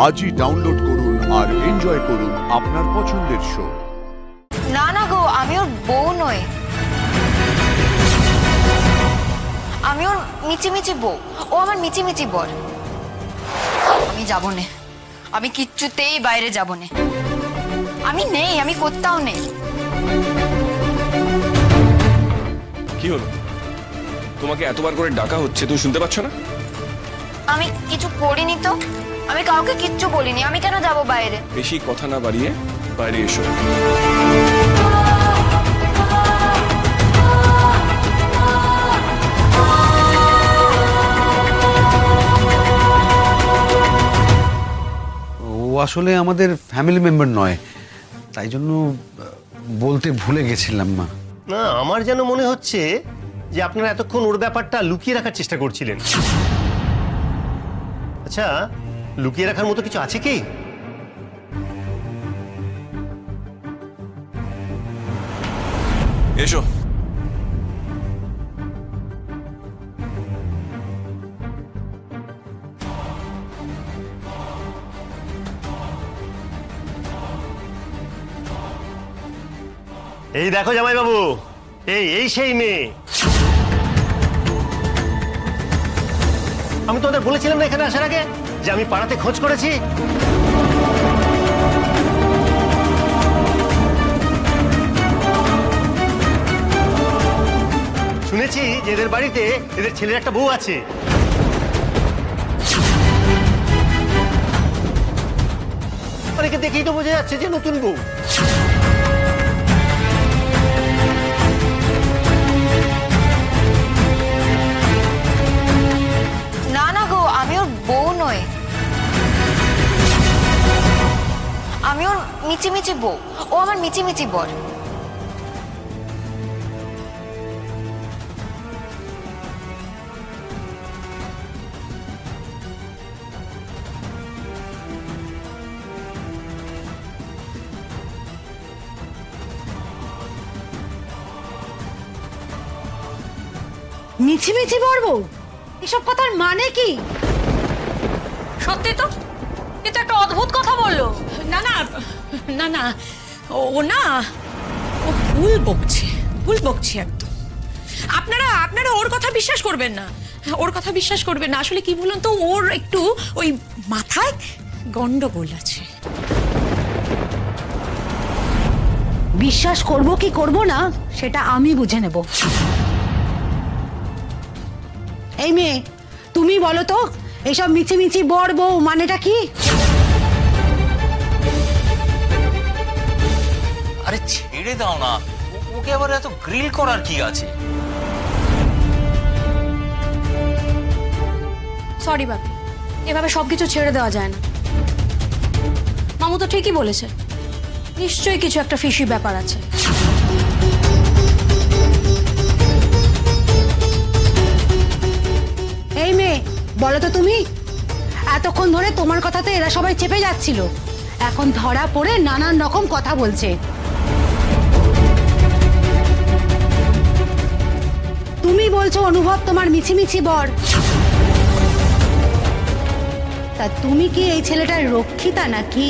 আজই ডাউনলোড করুন আর এনজয় করুন আপনার পছন্দের শো। না না গো, আমি ওর বউ নই, আমি ওর মিচিমিচি বউ, ও আমার মিচিমিচি বর। আমি যাবো না, আমি কিচ্ছুতেই বাইরে যাবো না। আমি নেই, আমি কোথাও নেই। কি হলো? তোমাকে এতবার করে ডাকা হচ্ছে, তুমি শুনতে পাচ্ছ না? আমি কিছু করিনি তো, আমি কাউকে কিচ্ছু বলিনি। আমি কেন যাব বাইরে? বেশি কথা না বাড়িয়ে বাইরে এসো। ও আসলে আমাদের ফ্যামিলি মেম্বার নয়, তাই জন্য বলতে ভুলে গেছিলাম। মা, না, আমার যেন মনে হচ্ছে যে আপনারা এতক্ষণ ওর ব্যাপারটা লুকিয়ে রাখার চেষ্টা করছিলেন। আচ্ছা, লুকিয়ে রাখার মতো কিছু আছে কি? এসো। এই দেখো জামাইবাবু, এই সেই মেয়ে। আমি তোমাদের বলেছিলাম না এখানে আসার আগে যে আমি পাড়াতে খোঁজ করেছি। শুনেছি যে এদের বাড়িতে এদের ছেলের একটা বউ আছে। অনেকে দেখেই তো বোঝা যাচ্ছে যে নতুন বউ। না না গো, আমি ওর বউ নই, আমি ওর মিচিমিচি বউ, ও আমার মিচিমিচি বর। মিছিমিছি বলবো? এসব কথার মানে কি? সত্যি তো, এটা একটা অদ্ভুত কথা বললো। না না না না, ও না, ও ভুল বকছে একদম। আপনারা ওর কথা বিশ্বাস করবেন না, ওর কথা বিশ্বাস করবেন না। আসলে কি বলুন তো, ওর একটু ওই মাথায় গন্ডগোল আছে। বিশ্বাস করব কি করব না সেটা আমি বুঝে নেব। এই মেয়ে, তুমি বলো তো, এসব মিছিমিছি বর বউ মানেটা কি? আরে ছেড়ে দাও না, ওকে আবার এত গ্রিল করার কি আছে? সরি বাপি, এভাবে সবকিছু ছেড়ে দেওয়া যায় না। মামু তো ঠিকই বলেছে, নিশ্চয়ই কিছু একটা ফিশি ব্যাপার আছে। এই মেয়ে, বলো তো তুমি, এতক্ষণ ধরে তোমার কথাতে এরা সবাই চেপে যাচ্ছিল, এখন ধরা পড়ে নানান রকম কথা বলছে। তুমি বলছো অনুভব তোমার মিছিমিছি বর, তা তুমি কি এই ছেলেটার রক্ষিতা নাকি?